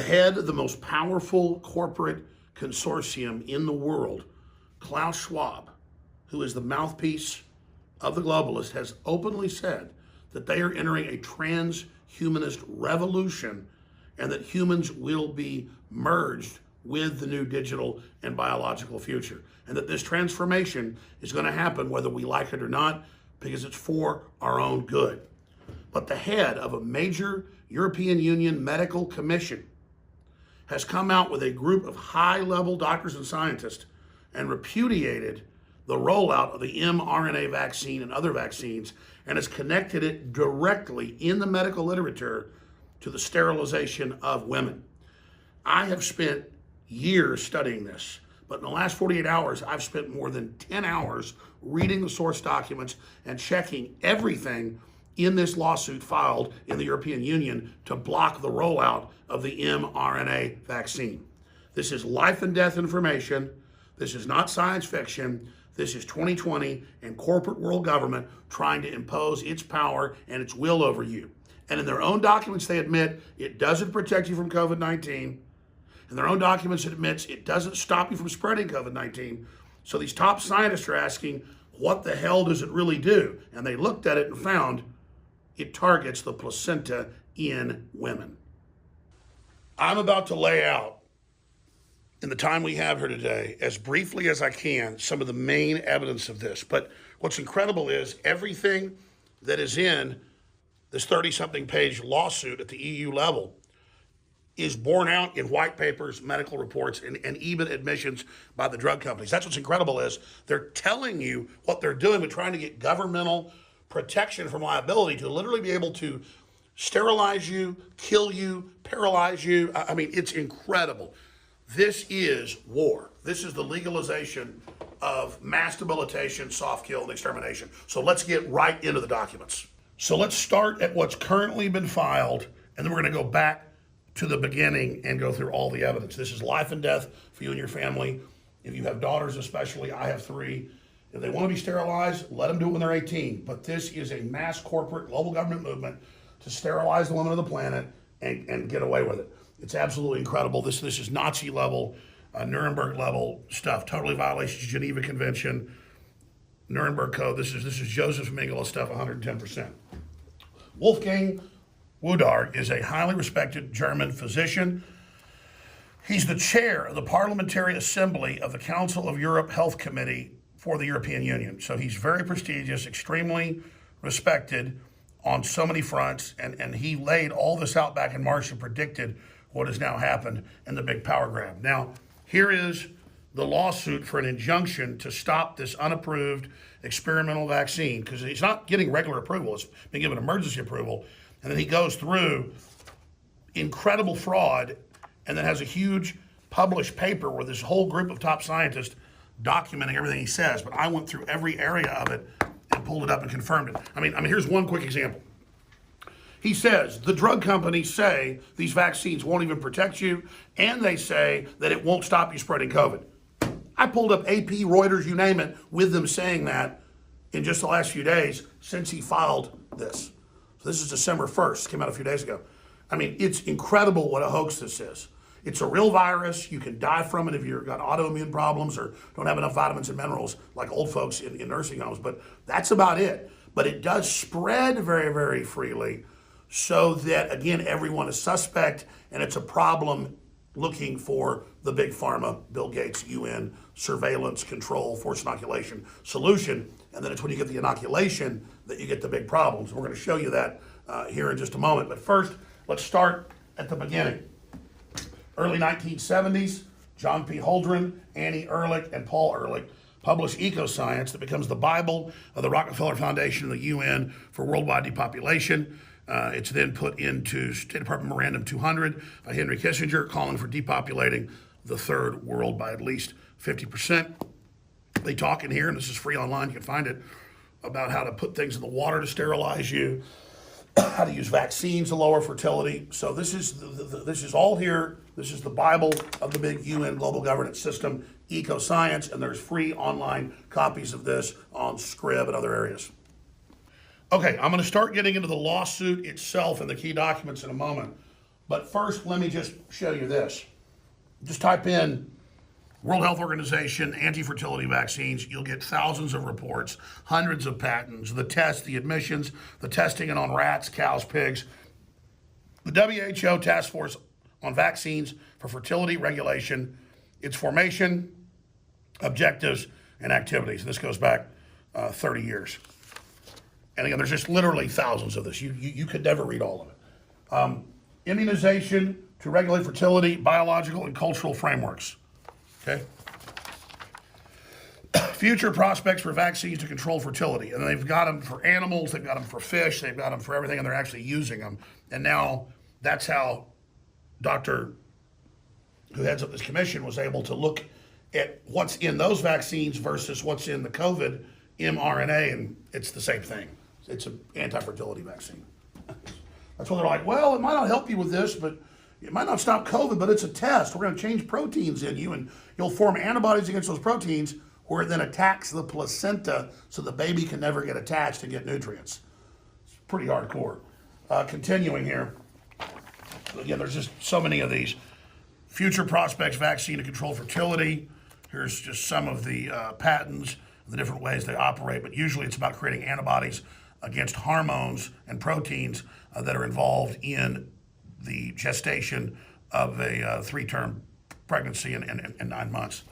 The head of the most powerful corporate consortium in the world, Klaus Schwab, who is the mouthpiece of the globalists, has openly said that they are entering a transhumanist revolution and that humans will be merged with the new digital and biological future. And that this transformation is going to happen whether we like it or not, because it's for our own good. But the head of a major European Union medical commission has come out with a group of high-level doctors and scientists and repudiated the rollout of the mRNA vaccine and other vaccines, and has connected it directly in the medical literature to the sterilization of women. I have spent years studying this, but in the last 48 hours, I've spent more than 10 hours reading the source documents and checking everything in this lawsuit filed in the European Union to block the rollout of the mRNA vaccine. This is life and death information. This is not science fiction. This is 2020 and corporate world government trying to impose its power and its will over you. And in their own documents, they admit it doesn't protect you from COVID-19. In their own documents, it admits it doesn't stop you from spreading COVID-19. So these top scientists are asking, what the hell does it really do? And they looked at it and found it targets the placenta in women. I'm about to lay out, in the time we have here today, as briefly as I can, some of the main evidence of this. But what's incredible is everything that is in this 30-something page lawsuit at the EU level is borne out in white papers, medical reports, and even admissions by the drug companies. That's what's incredible is they're telling you what they're doing with trying to get governmental protection from liability to literally be able to sterilize you, kill you, paralyze you. I mean, it's incredible. This is war. This is the legalization of mass debilitation, soft kill, and extermination. So let's get right into the documents. So let's start at what's currently been filed, and then we're going to go back to the beginning and go through all the evidence. This is life and death for you and your family. If you have daughters especially, I have 3. If they want to be sterilized, let them do it when they're 18. But this is a mass corporate global government movement to sterilize the women of the planet and get away with it. It's absolutely incredible. This is Nazi level, Nuremberg level stuff. Totally violations of Geneva Convention, Nuremberg Code. This is Joseph Mengele stuff, 110%. Wolfgang Wodarg is a highly respected German physician. He's the chair of the Parliamentary Assembly of the Council of Europe Health Committee for the European Union. So he's very prestigious, extremely respected on so many fronts, and he laid all this out back in March and predicted what has now happened in the big power grab. Now, here is the lawsuit for an injunction to stop this unapproved experimental vaccine, because he's not getting regular approval, it's been given emergency approval, and then he goes through incredible fraud and then has a huge published paper where this whole group of top scientists documenting everything he says. But I went through every area of it and pulled it up and confirmed it. I mean, here's one quick example. He says the drug companies say these vaccines won't even protect you, and they say that it won't stop you spreading COVID. I pulled up AP, Reuters, you name it, with them saying that in just the last few days since he filed this. So this is December 1st, came out a few days ago. I mean, it's incredible what a hoax this is. It's a real virus. You can die from it if you've got autoimmune problems or don't have enough vitamins and minerals like old folks in nursing homes, but that's about it. But it does spread very, very freely, so that, again, everyone is suspect, and it's a problem looking for the big pharma, Bill Gates, UN, surveillance, control, forced inoculation solution. And then it's when you get the inoculation that you get the big problems. We're going to show you that here in just a moment. But first, let's start at the beginning. Early 1970s, John P. Holdren, Annie Ehrlich, and Paul Ehrlich published Ecoscience that becomes the Bible of the Rockefeller Foundation and the UN for worldwide depopulation. It's then put into State Department Memorandum 200 by Henry Kissinger, calling for depopulating the third world by at least 50%. They talk in here, and this is free online, you can find it, about how to put things in the water to sterilize you, how to use vaccines to lower fertility. So this is all here. This is the Bible of the big UN global governance system, Ecoscience, and there's free online copies of this on Scrib and other areas. Okay, I'm going to start getting into the lawsuit itself and the key documents in a moment. But first, let me just show you this. Just type in World Health Organization, anti-fertility vaccines. You'll get thousands of reports, hundreds of patents, the tests, the admissions, the testing on rats, cows, pigs. The WHO Task Force on Vaccines for Fertility Regulation, its formation, objectives, and activities. This goes back 30 years. And again, there's just literally thousands of this. You could never read all of it. Immunization to regulate fertility, biological and cultural frameworks. Okay. Future prospects for vaccines to control fertility. And they've got them for animals, they've got them for fish, they've got them for everything, and they're actually using them. And now that's how Dr. who heads up this commission was able to look at what's in those vaccines versus what's in the COVID mRNA, and it's the same thing. It's an anti-fertility vaccine. That's why they're like, well, it might not help you with this, but it might not stop COVID, but it's a test. We're going to change proteins in you, and you'll form antibodies against those proteins where it then attacks the placenta so the baby can never get attached and get nutrients. It's pretty hardcore. Continuing here. Again, there's just so many of these. Future prospects vaccine to control fertility. Here's just some of the patents, the different ways they operate, but usually it's about creating antibodies against hormones and proteins that are involved in the gestation of a 3-term pregnancy in 9 months.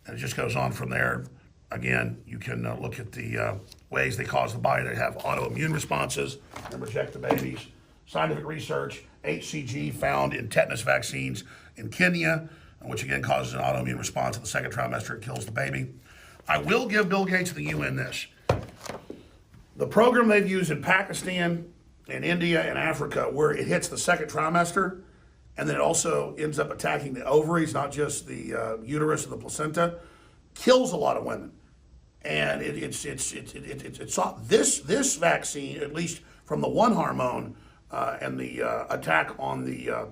And it just goes on from there. Again, you can look at the ways they cause the body to have autoimmune responses and reject the babies. Scientific research, HCG found in tetanus vaccines in Kenya, which again causes an autoimmune response in the second trimester. It kills the baby. I will give Bill Gates and the UN this. The program they've used in Pakistan and India and Africa, where it hits the second trimester, and then it also ends up attacking the ovaries, not just the uterus and the placenta, kills a lot of women. And it's this vaccine, at least from the one hormone and the attack on the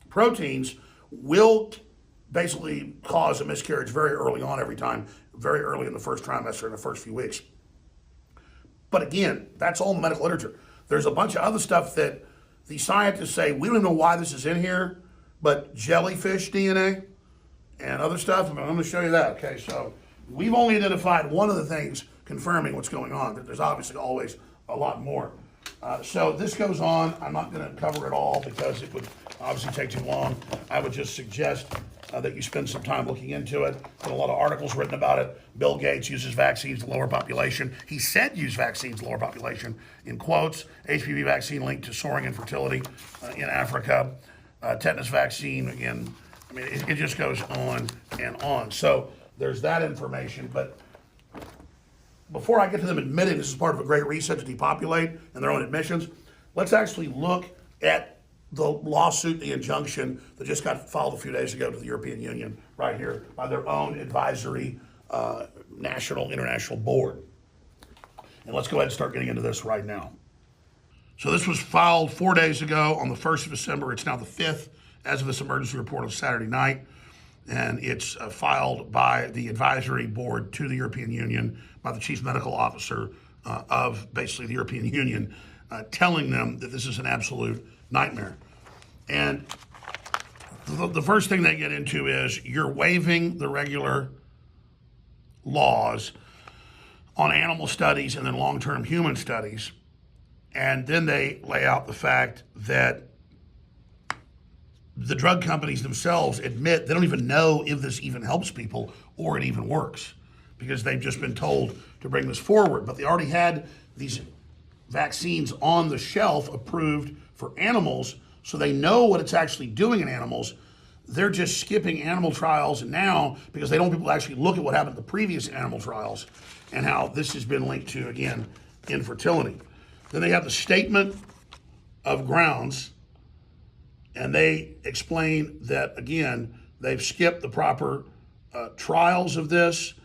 proteins, will basically cause a miscarriage very early on every time, very early in the first trimester, in the first few weeks. But again, that's all in the medical literature. There's a bunch of other stuff that the scientists say, we don't even know why this is in here, but jellyfish DNA and other stuff, I'm going to show you that. Okay, so we've only identified one of the things confirming what's going on. There's obviously always a lot more. So this goes on. I'm not going to cover it all because it would obviously take too long. I would just suggest that you spend some time looking into it. There's a lot of articles written about it. Bill Gates uses vaccines to lower population. He said use vaccines to lower population, in quotes. HPV vaccine linked to soaring infertility in Africa. Tetanus vaccine, again, I mean, it just goes on and on. So there's that information. But before I get to them admitting this is part of a great reset to depopulate and their own admissions, let's actually look at the lawsuit, the injunction that just got filed a few days ago to the European Union right here by their own advisory national, international board. And let's go ahead and start getting into this right now. So this was filed 4 days ago on the 1st of December. It's now the 5th as of this emergency report on Saturday night. And it's filed by the advisory board to the European Union by the chief medical officer of basically the European Union, telling them that this is an absolute nightmare. And the first thing they get into is you're waiving the regular laws on animal studies and then long-term human studies. And then they lay out the fact that the drug companies themselves admit they don't even know if this even helps people or it even works because they've just been told to bring this forward. But they already had these vaccines on the shelf approved for animals, so they know what it's actually doing in animals. They're just skipping animal trials now because they don't want people to actually look at what happened to the previous animal trials and how this has been linked to, again, infertility. Then they have the statement of grounds, and they explain that, again, they've skipped the proper trials of this,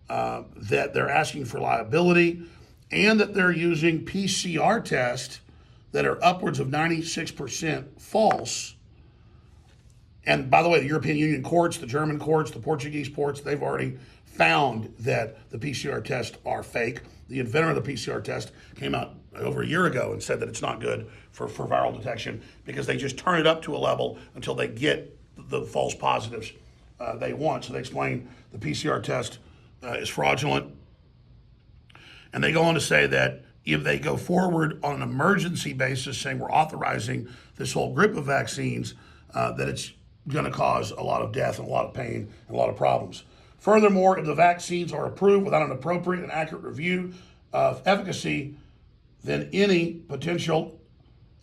that they're asking for liability, and that they're using PCR tests that are upwards of 96% false. And by the way, the European Union courts, the German courts, the Portuguese courts, they've already found that the PCR tests are fake. The inventor of the PCR test came out over a year ago and said that it's not good for viral detection because they just turn it up to a level until they get the false positives they want. So they explain the PCR test is fraudulent. And they go on to say that if they go forward on an emergency basis, saying we're authorizing this whole group of vaccines, that it's going to cause a lot of death and a lot of pain and a lot of problems. Furthermore, if the vaccines are approved without an appropriate and accurate review of efficacy, then any potential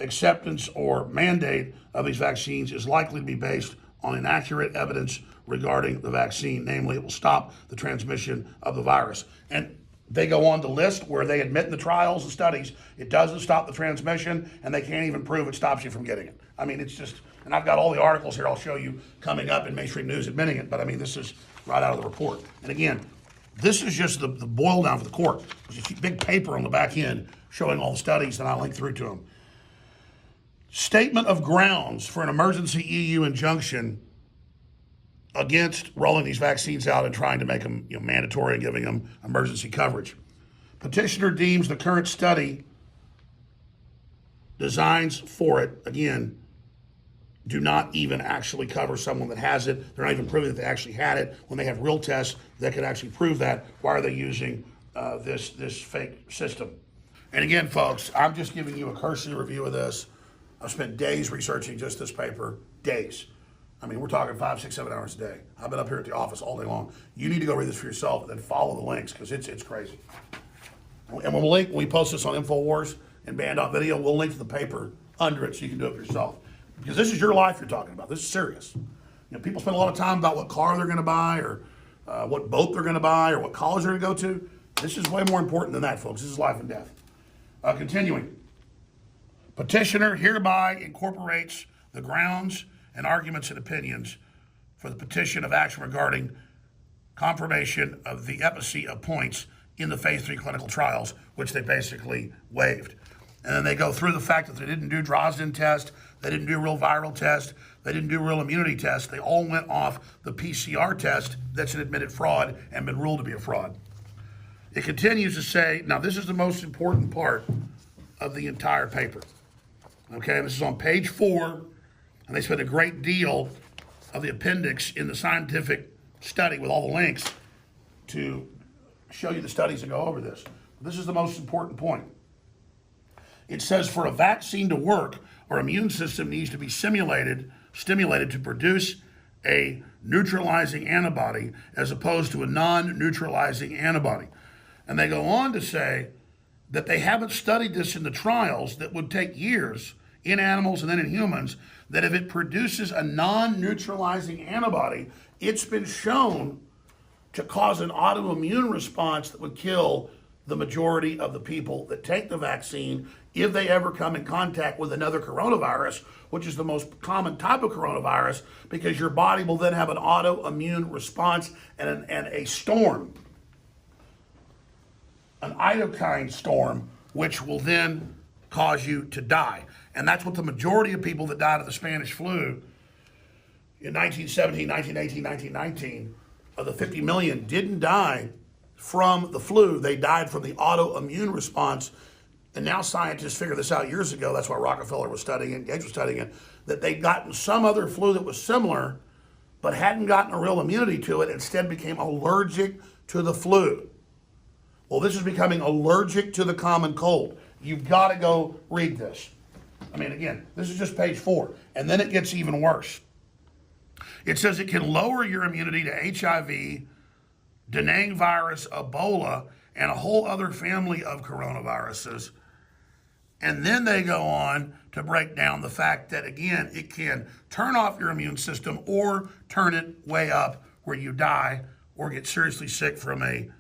acceptance or mandate of these vaccines is likely to be based on inaccurate evidence regarding the vaccine. Namely, it will stop the transmission of the virus. And they go on to list where they admit in the trials and studies it doesn't stop the transmission, and they can't even prove it stops you from getting it. I mean, it's just, and I've got all the articles here I'll show you coming up in mainstream news admitting it, but I mean, this is right out of the report. And again, this is just the boil down for the court. There's a big paper on the back end showing all the studies, and I'll link through to them. Statement of grounds for an emergency EU injunction against rolling these vaccines out and trying to make them mandatory and giving them emergency coverage. Petitioner deems the current study designs for it, again, do not even actually cover someone that has it. They're not even proving that they actually had it when they have real tests that could actually prove that. Why are they using this fake system? And again, folks, I'm just giving you a cursory review of this. I've spent days researching just this paper, days. I mean, we're talking 5, 6, 7 hours a day. I've been up here at the office all day long. You need to go read this for yourself and then follow the links because it's crazy. And when we post this on InfoWars and Band.video, we'll link to the paper under it so you can do it for yourself. Because this is your life you're talking about. This is serious. People spend a lot of time about what car they're going to buy or what boat they're going to buy or what college they're going to go to. This is way more important than that, folks. This is life and death. Continuing. Petitioner hereby incorporates the grounds and arguments and opinions for the petition of action regarding confirmation of the efficacy of points in the phase 3 clinical trials, which they basically waived. And then they go through the fact that they didn't do Drosten test, they didn't do real viral test, they didn't do real immunity test. They all went off the PCR test that's an admitted fraud and been ruled to be a fraud. It continues to say, now this is the most important part of the entire paper. Okay, this is on page 4, and they spent a great deal of the appendix in the scientific study with all the links to show you the studies that go over this. This is the most important point. It says for a vaccine to work, our immune system needs to be stimulated to produce a neutralizing antibody as opposed to a non-neutralizing antibody. And they go on to say that they haven't studied this in the trials that would take years in animals and then in humans, that if it produces a non-neutralizing antibody, it's been shown to cause an autoimmune response that would kill the majority of the people that take the vaccine if they ever come in contact with another coronavirus, which is the most common type of coronavirus, because your body will then have an autoimmune response and a storm, an cytokine storm, which will then cause you to die. And that's what the majority of people that died of the Spanish flu in 1917, 1918, 1919, of the 50 million didn't die from the flu. They died from the autoimmune response. And now scientists figured this out years ago. That's why Rockefeller was studying it, Gates was studying it, that they'd gotten some other flu that was similar, but hadn't gotten a real immunity to it, instead became allergic to the flu. Well, this is becoming allergic to the common cold. You've got to go read this. I mean, again, this is just page 4, and then it gets even worse. It says it can lower your immunity to HIV, Dengue virus, Ebola, and a whole other family of coronaviruses. And then they go on to break down the fact that, again, it can turn off your immune system or turn it way up where you die or get seriously sick from a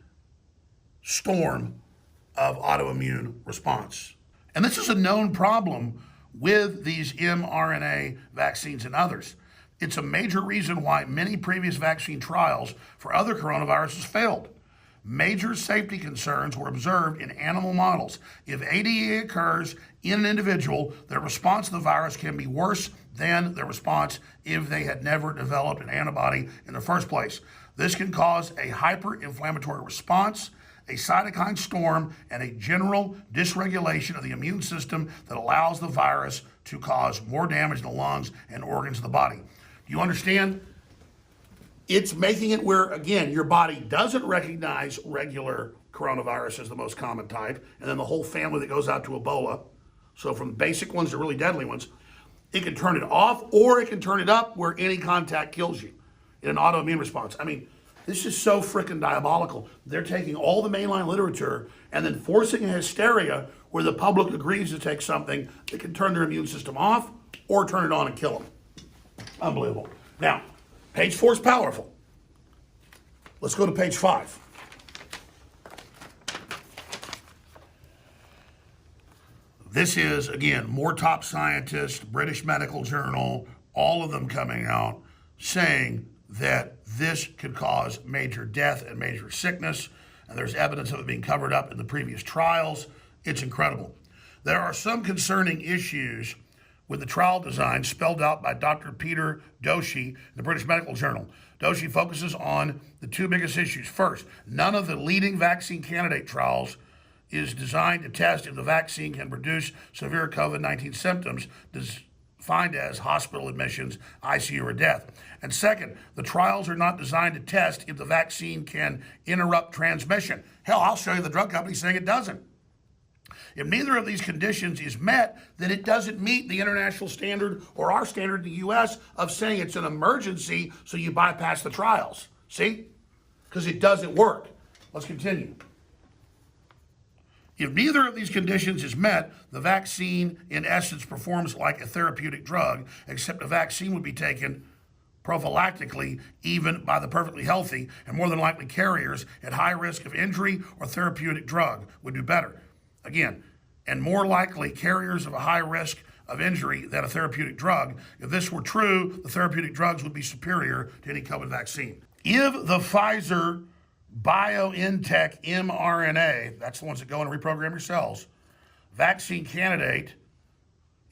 storm of autoimmune response. And this is a known problem with these mRNA vaccines and others. It's a major reason why many previous vaccine trials for other coronaviruses failed. Major safety concerns were observed in animal models. If ADE occurs in an individual, their response to the virus can be worse than their response if they had never developed an antibody in the first place. This can cause a hyperinflammatory response, a cytokine storm and a general dysregulation of the immune system that allows the virus to cause more damage to the lungs and organs of the body. Do you understand? It's making it where, again, your body doesn't recognize regular coronavirus as the most common type, and then the whole family that goes out to Ebola. So from basic ones to really deadly ones, it can turn it off or it can turn it up where any contact kills you in an autoimmune response. I mean, this is so frickin' diabolical. They're taking all the mainline literature and then forcing a hysteria where the public agrees to take something that can turn their immune system off or turn it on and kill them. Unbelievable. Now, page 4 is powerful. Let's go to page 5. This is, again, more top scientists, British Medical Journal, all of them coming out saying that this could cause major death and major sickness, and there's evidence of it being covered up in the previous trials. It's incredible. There are some concerning issues with the trial design spelled out by Dr. Peter Doshi in the British Medical Journal. Doshi focuses on the two biggest issues. First, none of the leading vaccine candidate trials is designed to test if the vaccine can produce severe COVID-19 symptoms defined as hospital admissions, ICU, or death. And second, the trials are not designed to test if the vaccine can interrupt transmission. Hell, I'll show you the drug company saying it doesn't. If neither of these conditions is met, then it doesn't meet the international standard or our standard in the U.S. of saying it's an emergency, so you bypass the trials. See? Because it doesn't work. Let's continue. If neither of these conditions is met, the vaccine, in essence, performs like a therapeutic drug, except the vaccine would be taken prophylactically, even by the perfectly healthy, and more than likely carriers at high risk of injury or therapeutic drug would do better. Again, and more likely carriers of a high risk of injury than a therapeutic drug. If this were true, the therapeutic drugs would be superior to any COVID vaccine. If the Pfizer BioNTech mRNA, that's the ones that go and reprogram your cells, vaccine candidate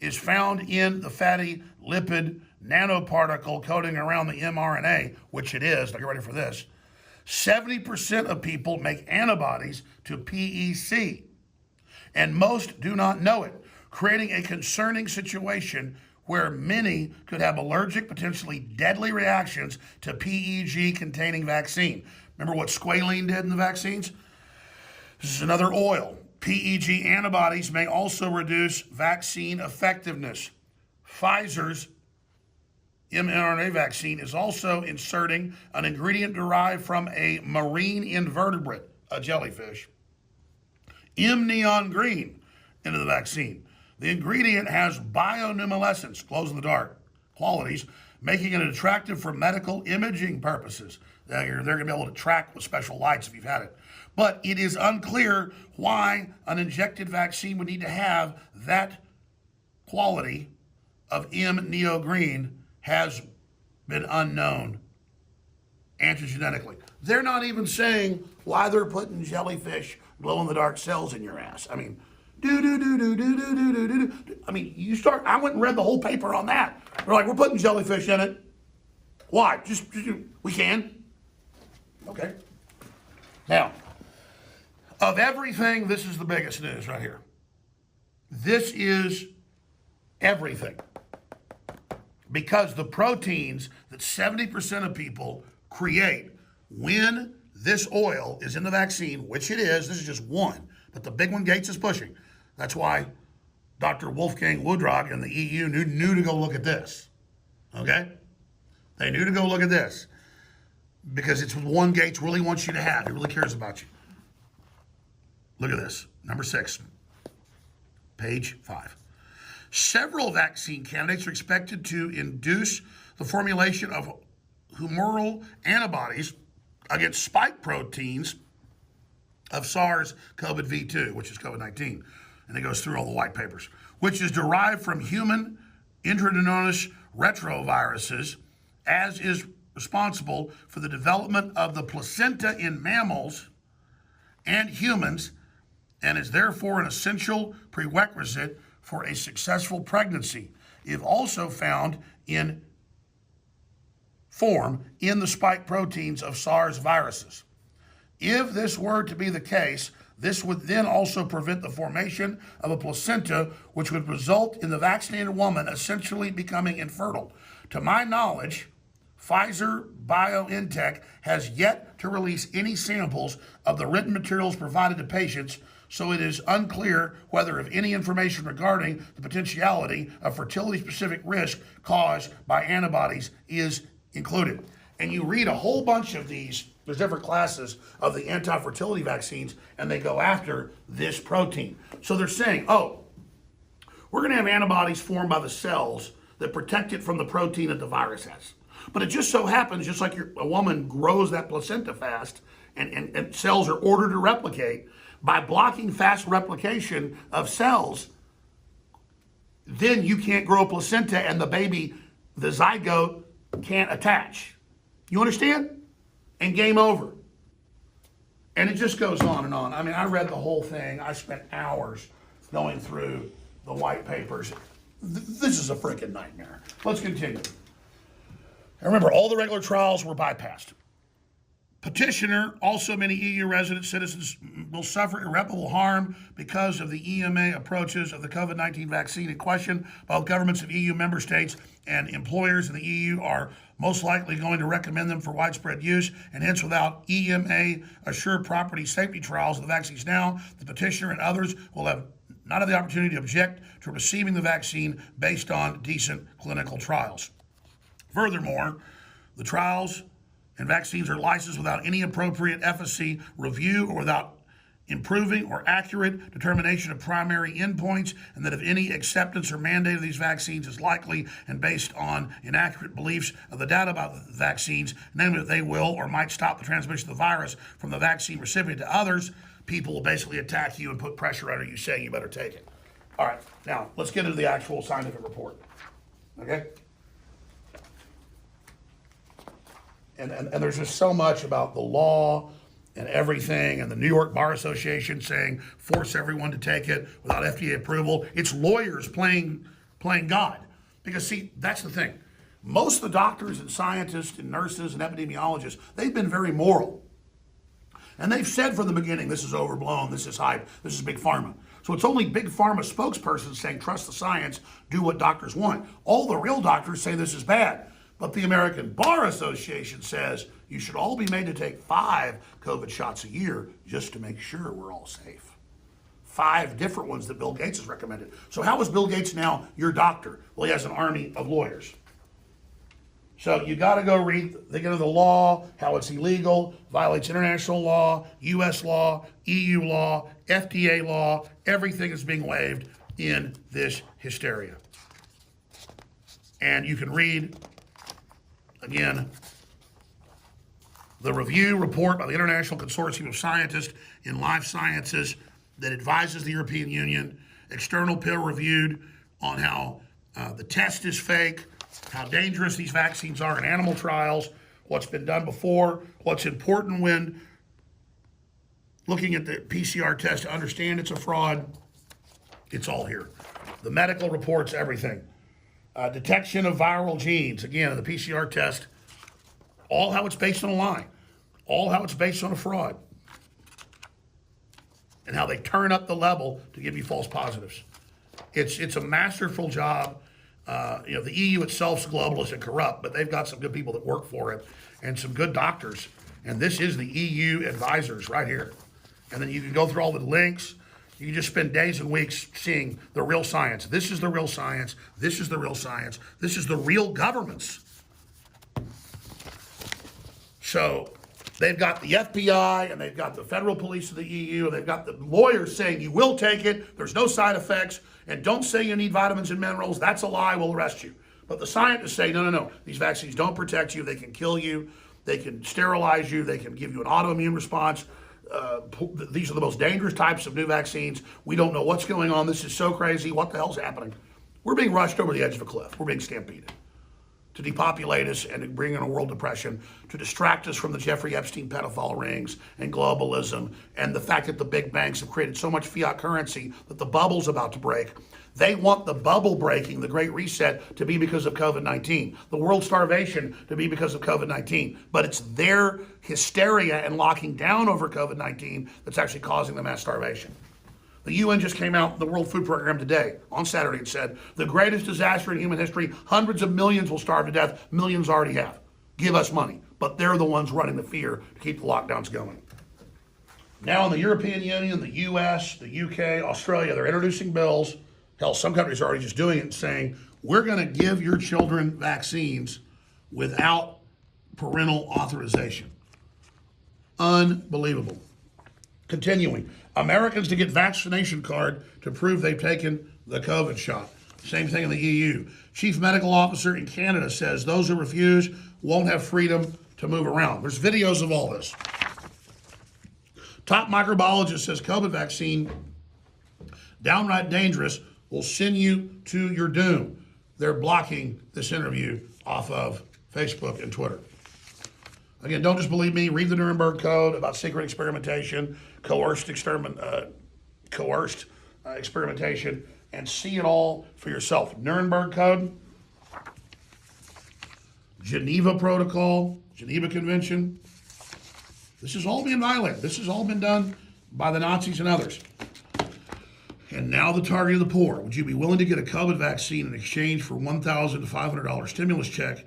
is found in the fatty lipid nanoparticle coating around the mRNA, which it is, now get ready for this, 70% of people make antibodies to PEC, and most do not know it, creating a concerning situation where many could have allergic, potentially deadly reactions to PEG-containing vaccine. Remember what squalene did in the vaccines? This is another oil. PEG antibodies may also reduce vaccine effectiveness. Pfizer's mRNA vaccine is also inserting an ingredient derived from a marine invertebrate, a jellyfish, neon green, into the vaccine. The ingredient has bioluminescence, glows in the dark, qualities, making it attractive for medical imaging purposes. They're going to be able to track with special lights if you've had it. But it is unclear why an injected vaccine would need to have that quality of neo green has been unknown antigenetically. They're not even saying why they're putting jellyfish glow-in-the-dark cells in your ass. I mean, I mean, I went and read the whole paper on that. They're like, we're putting jellyfish in it. Why? Just we can. Okay. Now, of everything, this is the biggest news right here. This is everything. Because the proteins that 70% of people create when this oil is in the vaccine, which it is, this is just one, but the big one Gates is pushing. That's why Dr. Wolfgang Woodrock and the EU knew to go look at this. Okay? They knew to go look at this because it's one Gates really wants you to have. He really cares about you. Look at this. Number 6, page 5. Several vaccine candidates are expected to induce the formulation of humoral antibodies against spike proteins of SARS-CoV-2, which is COVID-19. And it goes through all the white papers, which is derived from human intravenous retroviruses, as is responsible for the development of the placenta in mammals and humans, and is therefore an essential prerequisite for a successful pregnancy. If also found in form in the spike proteins of SARS viruses. If this were to be the case, this would then also prevent the formation of a placenta, which would result in the vaccinated woman essentially becoming infertile. To my knowledge, Pfizer BioNTech has yet to release any samples of the written materials provided to patients, so it is unclear whether if any information regarding the potentiality of fertility-specific risk caused by antibodies is included. And you read a whole bunch of these, there's different classes of the anti-fertility vaccines, and they go after this protein. So they're saying, oh, we're going to have antibodies formed by the cells that protect it from the protein that the virus has. But it just so happens, just like a woman grows that placenta fast and cells are ordered to replicate, by blocking fast replication of cells, then you can't grow a placenta and the baby, the zygote, can't attach. You understand? And game over. And it just goes on and on. I mean, I read the whole thing. I spent hours going through the white papers. This is a freaking nightmare. Let's continue. And remember, all the regular trials were bypassed. Petitioner, also many EU resident citizens will suffer irreparable harm because of the EMA approaches of the COVID-19 vaccine in question. Both governments of EU member states and employers in the EU are most likely going to recommend them for widespread use, and hence without EMA assured property safety trials of the vaccines now, the petitioner and others will not have the opportunity to object to receiving the vaccine based on decent clinical trials. Furthermore, the trials and vaccines are licensed without any appropriate efficacy review or without improving or accurate determination of primary endpoints, and that if any acceptance or mandate of these vaccines is likely and based on inaccurate beliefs of the data about the vaccines, namely that they will or might stop the transmission of the virus from the vaccine recipient to others, people will basically attack you and put pressure on you saying you better take it. All right, now let's get into the actual scientific report, okay? And there's just so much about the law and everything, and the New York Bar Association saying force everyone to take it without FDA approval. It's lawyers playing God. Because see, that's the thing. Most of the doctors and scientists and nurses and epidemiologists, they've been very moral. And they've said from the beginning, this is overblown, this is hype, this is big pharma. So it's only big pharma spokespersons saying trust the science, do what doctors want. All the real doctors say this is bad. But the American Bar Association says you should all be made to take 5 COVID shots a year just to make sure we're all safe. 5 different ones that Bill Gates has recommended. So how is Bill Gates now your doctor? Well, he has an army of lawyers. So you got to go read the law, how it's illegal, violates international law, U.S. law, EU law, FDA law. Everything is being waived in this hysteria. And you can read, again, the review report by the International Consortium of Scientists in Life Sciences that advises the European Union, external peer reviewed on how the test is fake, how dangerous these vaccines are in animal trials, what's been done before, what's important when looking at the PCR test to understand it's a fraud. It's all here. The medical reports, everything. Detection of viral genes, again, the PCR test, all how it's based on a lie, all how it's based on a fraud, and how they turn up the level to give you false positives. It's a masterful job. The EU itself is globalist and corrupt, but they've got some good people that work for it and some good doctors. And this is the EU advisors right here. And then you can go through all the links. You can just spend days and weeks seeing the real science. This is the real science. This is the real science. This is the real governments. So they've got the FBI and they've got the federal police of the EU and they've got the lawyers saying you will take it, there's no side effects, and don't say you need vitamins and minerals, that's a lie, we'll arrest you. But the scientists say, no, these vaccines don't protect you, they can kill you, they can sterilize you, they can give you an autoimmune response. These are the most dangerous types of new vaccines. We don't know what's going on. This is so crazy. What the hell's happening? We're being rushed over the edge of a cliff. We're being stampeded to depopulate us and to bring in a world depression, to distract us from the Jeffrey Epstein pedophile rings and globalism and the fact that the big banks have created so much fiat currency that the bubble's about to break. They want the bubble breaking, the Great Reset, to be because of COVID-19, the world starvation to be because of COVID-19. But it's their hysteria and locking down over COVID-19 that's actually causing the mass starvation. The UN just came out, the World Food Program today, on Saturday, and said, the greatest disaster in human history, hundreds of millions will starve to death, millions already have. Give us money. But they're the ones running the fear to keep the lockdowns going. Now in the European Union, the US, the UK, Australia, they're introducing bills. Hell, some countries are already just doing it and saying, we're gonna give your children vaccines without parental authorization. Unbelievable. Continuing, Americans to get vaccination card to prove they've taken the COVID shot. Same thing in the EU. Chief medical officer in Canada says those who refuse won't have freedom to move around. There's videos of all this. Top microbiologist says COVID vaccine, downright dangerous, will send you to your doom. They're blocking this interview off of Facebook and Twitter. Again, don't just believe me. Read the Nuremberg Code about secret experimentation, coerced experimentation, and see it all for yourself. Nuremberg Code, Geneva Protocol, Geneva Convention. This has all been violated. This has all been done by the Nazis and others. And now the target of the poor. Would you be willing to get a COVID vaccine in exchange for $1,000 to $500 stimulus check?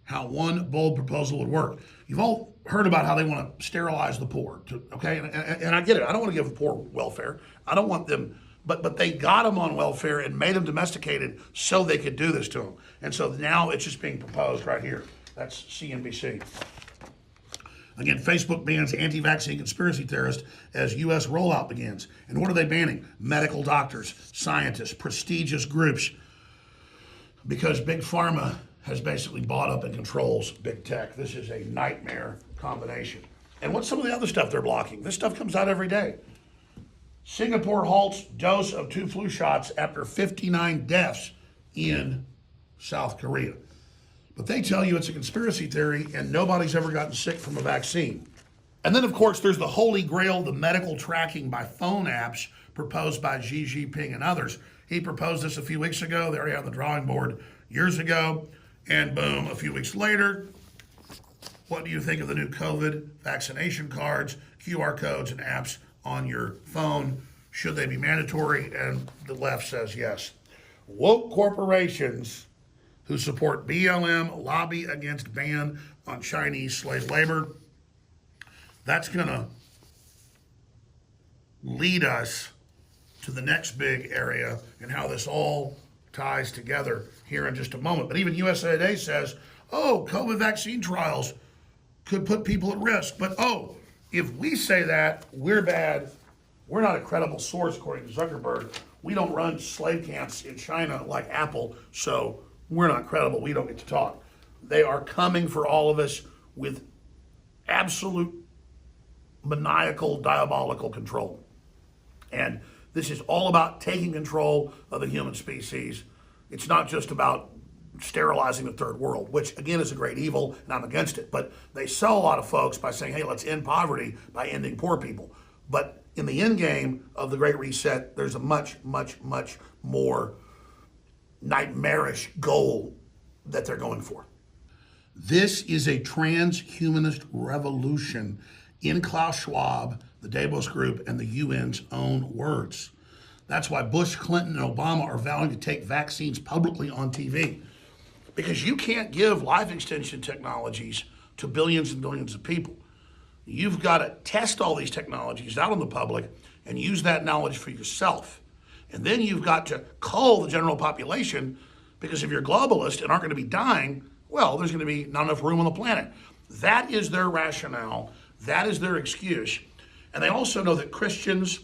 How one bold proposal would work. You've all heard about how they want to sterilize the poor, okay? And I get it. I don't want to give the poor welfare. I don't want them, but they got them on welfare and made them domesticated so they could do this to them. And so now it's just being proposed right here. That's CNBC. Again, Facebook bans anti-vaccine conspiracy theorists as U.S. rollout begins. And what are they banning? Medical doctors, scientists, prestigious groups, because Big Pharma has basically bought up and controls big tech. This is a nightmare combination. And what's some of the other stuff they're blocking? This stuff comes out every day. Singapore halts dose of 2 flu shots after 59 deaths in South Korea. But they tell you it's a conspiracy theory and nobody's ever gotten sick from a vaccine. And then, of course, there's the holy grail, the medical tracking by phone apps proposed by Xi Jinping and others. He proposed this a few weeks ago. They already had the drawing board years ago. And boom, a few weeks later, what do you think of the new COVID vaccination cards, QR codes, and apps on your phone? Should they be mandatory? And the left says yes. Woke corporations who support BLM lobby against ban on Chinese slave labor. That's going to lead us to the next big area and how this all ties together here in just a moment. But even USA Today says, oh, COVID vaccine trials could put people at risk. But oh, if we say that, we're bad. We're not a credible source, according to Zuckerberg. We don't run slave camps in China like Apple, so we're not credible. We don't get to talk. They are coming for all of us with absolute maniacal, diabolical control. And this is all about taking control of the human species. It's not just about sterilizing the third world, which again is a great evil, and I'm against it. But they sell a lot of folks by saying, hey, let's end poverty by ending poor people. But in the end game of the Great Reset, there's a much, much, much more nightmarish goal that they're going for. This is a transhumanist revolution in Klaus Schwab, the Davos Group, and the UN's own words. That's why Bush, Clinton, and Obama are vowing to take vaccines publicly on TV. Because you can't give life extension technologies to billions and billions of people. You've got to test all these technologies out in the public and use that knowledge for yourself. And then you've got to cull the general population, because if you're globalist and aren't going to be dying, well, there's going to be not enough room on the planet. That is their rationale. That is their excuse. And they also know that Christians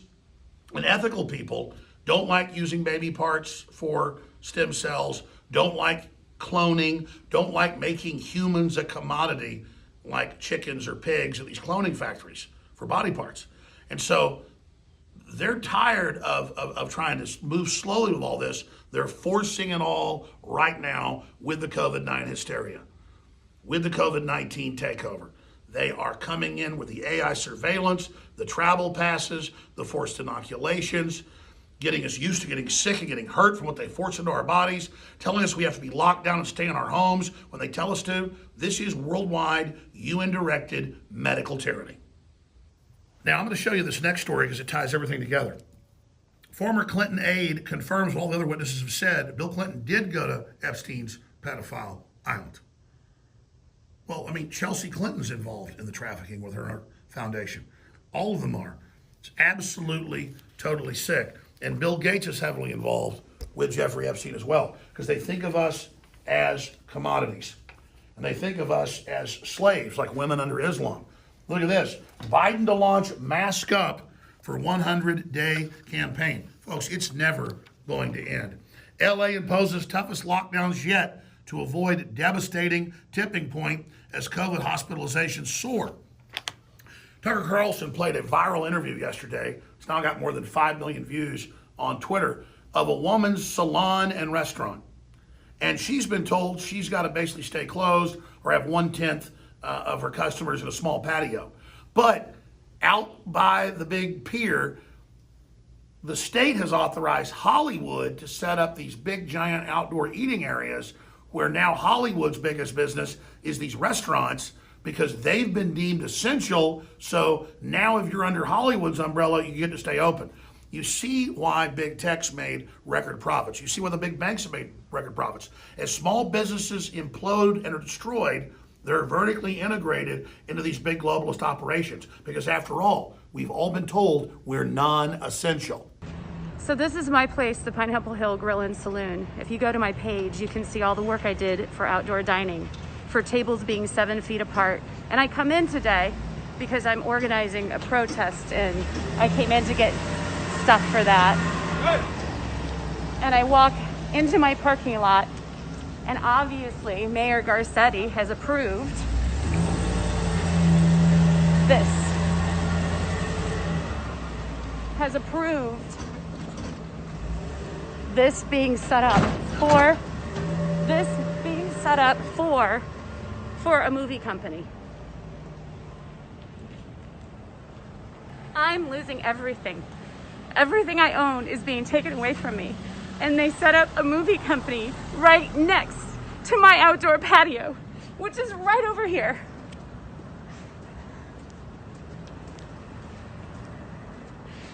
and ethical people don't like using baby parts for stem cells, don't like cloning, don't like making humans a commodity like chickens or pigs at these cloning factories for body parts. And so they're tired of trying to move slowly with all this. They're forcing it all right now with the COVID-19 hysteria, with the COVID-19 takeover. They are coming in with the AI surveillance, the travel passes, the forced inoculations. getting us used to getting sick and getting hurt from what they force into our bodies, telling us we have to be locked down and stay in our homes when they tell us to. This is worldwide, UN-directed medical tyranny. Now, I'm going to show you this next story because it ties everything together. Former Clinton aide confirms what all the other witnesses have said. Bill Clinton did go to Epstein's pedophile island. Well, I mean, Chelsea Clinton's involved in the trafficking with her foundation. All of them are. It's absolutely, totally sick. And Bill Gates is heavily involved with Jeffrey Epstein as well, because they think of us as commodities. And they think of us as slaves, like women under Islam. Look at this. Biden to launch Mask Up for 100-day campaign. Folks, it's never going to end. LA imposes toughest lockdowns yet to avoid devastating tipping point as COVID hospitalizations soar. Tucker Carlson played a viral interview yesterday. It's now got more than 5 million views on Twitter of a woman's salon and restaurant. And she's been told she's got to basically stay closed or have 1/10 of her customers in a small patio. But out by the big pier, the state has authorized Hollywood to set up these big, giant outdoor eating areas where now Hollywood's biggest business is these restaurants, because they've been deemed essential. So now if you're under Hollywood's umbrella, you get to stay open. You see why big tech's made record profits. You see why the big banks have made record profits. As small businesses implode and are destroyed, they're vertically integrated into these big globalist operations, because after all, we've all been told we're non-essential. So this is my place, the Pineapple Hill Grill and Saloon. If you go to my page, you can see all the work I did for outdoor dining, for tables being 7 feet apart. And I come in today because I'm organizing a protest, and I came in to get stuff for that. And I walk into my parking lot, and obviously Mayor Garcetti has approved this. Has approved this being set up for a movie company. I'm losing everything. Everything I own is being taken away from me. And they set up a movie company right next to my outdoor patio, which is right over here.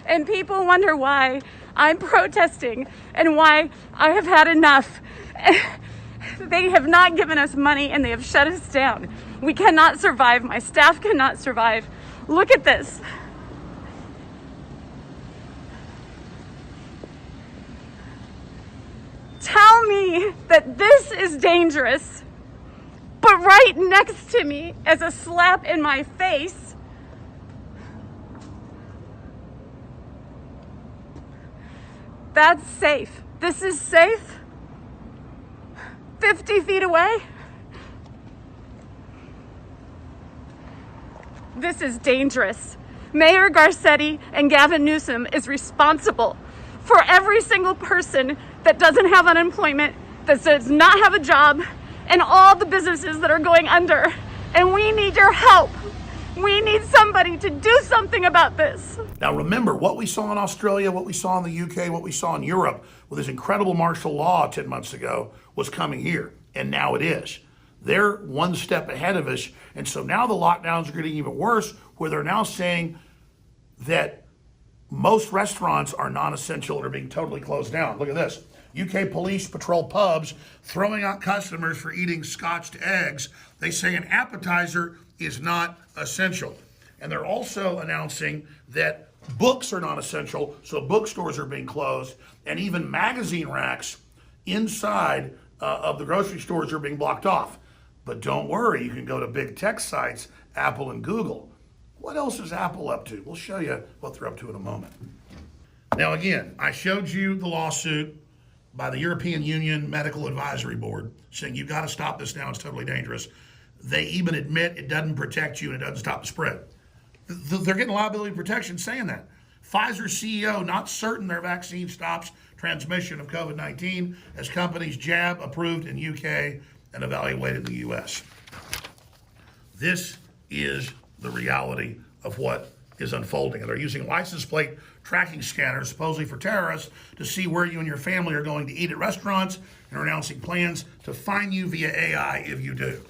And people wonder why I'm protesting and why I have had enough. They have not given us money and they have shut us down. We cannot survive. My staff cannot survive. Look at this. Tell me that this is dangerous, but right next to me as a slap in my face, that's safe. This is safe. 50 feet away. This is dangerous. Mayor Garcetti and Gavin Newsom is responsible for every single person that doesn't have unemployment, that does not have a job, and all the businesses that are going under. And we need your help. We need somebody to do something about this. Now remember, what we saw in Australia, what we saw in the UK, what we saw in Europe with this incredible martial law 10 months ago was coming here, and now it is. They're one step ahead of us, and so now the lockdowns are getting even worse, where they're now saying that most restaurants are non-essential and are being totally closed down. Look at this. UK police patrol pubs throwing out customers for eating scotched eggs. They say an appetizer is not essential. And they're also announcing that books are not essential, so bookstores are being closed, and even magazine racks inside of the grocery stores are being blocked off. But don't worry, you can go to big tech sites, Apple and Google. What else is Apple up to? We'll show you what they're up to in a moment. Now again, I showed you the lawsuit by the European Union Medical Advisory Board saying you've got to stop this now, it's totally dangerous. They even admit it doesn't protect you and it doesn't stop the spread. They're getting liability protection saying that. Pfizer CEO not certain their vaccine stops transmission of COVID-19 as companies jab approved in UK and evaluated in the US. This is the reality of what is unfolding. And they're using license plate tracking scanners, supposedly for terrorists, to see where you and your family are going to eat at restaurants, and are announcing plans to fine you via AI if you do.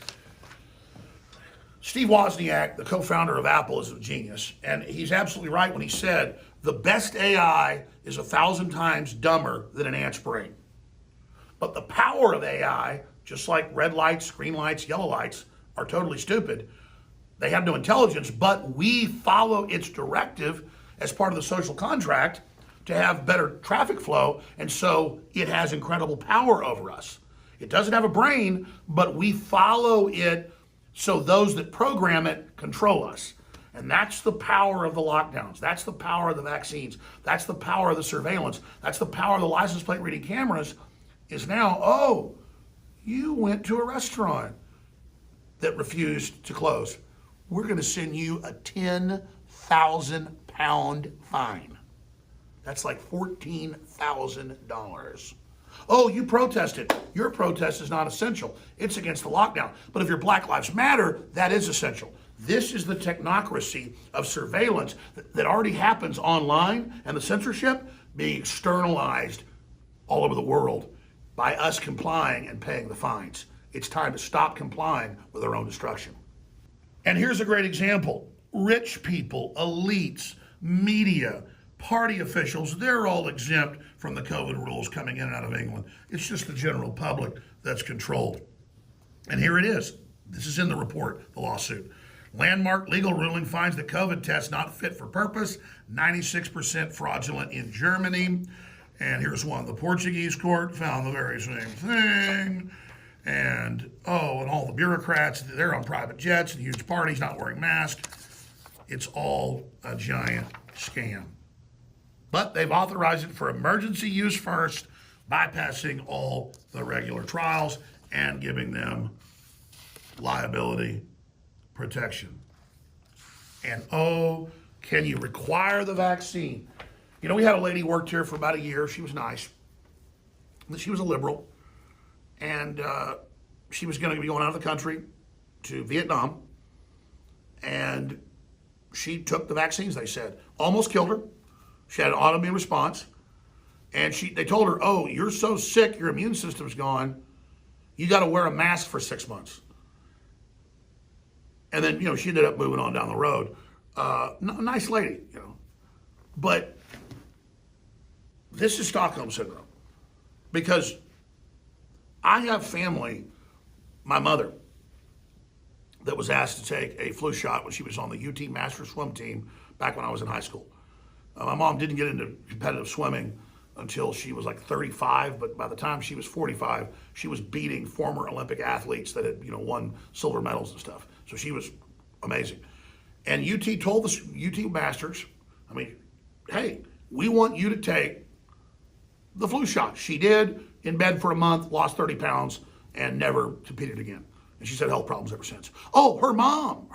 Steve Wozniak, the co-founder of Apple, is a genius. And he's absolutely right when he said, the best AI is 1,000 times dumber than an ant's brain. But the power of AI, just like red lights, green lights, yellow lights, are totally stupid. They have no intelligence, but we follow its directive as part of the social contract to have better traffic flow, and so it has incredible power over us. It doesn't have a brain, but we follow it, so those that program it control us. And that's the power of the lockdowns. That's the power of the vaccines. That's the power of the surveillance. That's the power of the license plate reading cameras, is now, oh, you went to a restaurant that refused to close. We're going to send you a 10,000 pound fine. That's like $14,000. Oh, you protested. Your protest is not essential. It's against the lockdown. But if your Black Lives Matter, that is essential. This is the technocracy of surveillance that already happens online, and the censorship being externalized all over the world by us complying and paying the fines. It's time to stop complying with our own destruction. And here's a great example. Rich people, elites, media, party officials, they're all exempt from the COVID rules coming in and out of England. It's just the general public that's controlled. And here it is. This is in the report, the lawsuit. Landmark legal ruling finds the COVID test not fit for purpose, 96% fraudulent in Germany. And here's one. The Portuguese court found the very same thing. And all the bureaucrats, they're on private jets and huge parties, not wearing masks. It's all a giant scam. But they've authorized it for emergency use first, bypassing all the regular trials and giving them liability protection. And can you require the vaccine? You know, we had a lady who worked here for about a year. She was nice. She was a liberal. And she was going to be going out of the country to Vietnam. And she took the vaccines, they said. Almost killed her. She had an autoimmune response. And they told her, oh, you're so sick, your immune system's gone. You got to wear a mask for 6 months. And then, she ended up moving on down the road. Nice lady, But this is Stockholm Syndrome. Because I have family, my mother, that was asked to take a flu shot when she was on the UT Master Swim team back when I was in high school. My mom didn't get into competitive swimming until she was like 35, but by the time she was 45, she was beating former Olympic athletes that had, won silver medals and stuff. So she was amazing. And UT told the UT Masters, hey, we want you to take the flu shot. She did, in bed for a month, lost 30 pounds, and never competed again. And she's had health problems ever since. Oh, her mom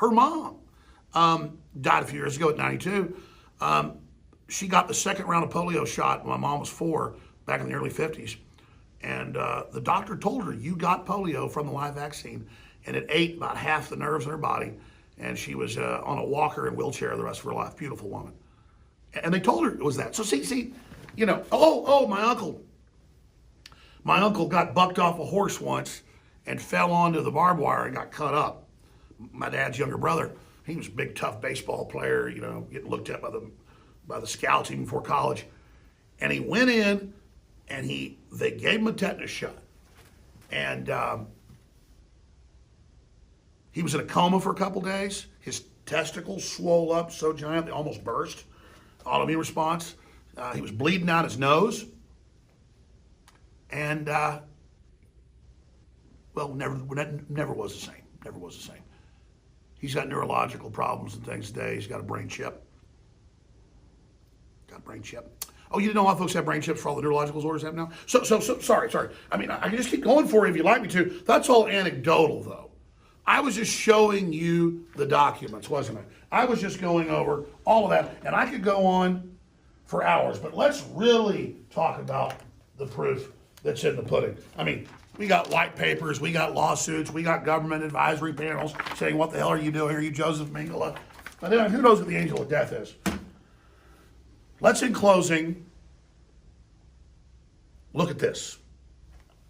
died a few years ago at 92. She got the second round of polio shot when my mom was 4, back in the early 50s. And the doctor told her, you got polio from the live vaccine. And it ate about half the nerves in her body. And she was on a walker and wheelchair the rest of her life. Beautiful woman. And they told her it was that. So see, my uncle. My uncle got bucked off a horse once and fell onto the barbed wire and got cut up. My dad's younger brother, he was a big, tough baseball player, getting looked at by the scouts even before college. And he went in and they gave him a tetanus shot. And he was in a coma for a couple days. His testicles swole up so giant they almost burst. Autoimmune response. He was bleeding out his nose. And, never was the same. Never was the same. He's got neurological problems and things today. He's got a brain chip. Oh, you didn't know a lot of folks have brain chips for all the neurological disorders they have now? So, sorry. I can just keep going for you if you'd like me to. That's all anecdotal, though. I was just showing you the documents, wasn't I? I was just going over all of that, and I could go on for hours, but let's really talk about the proof that's in the pudding. We got white papers, we got lawsuits, we got government advisory panels saying, what the hell are you doing? Are you Joseph Mengele? But anyway, who knows what the angel of death is? Let's, in closing, look at this.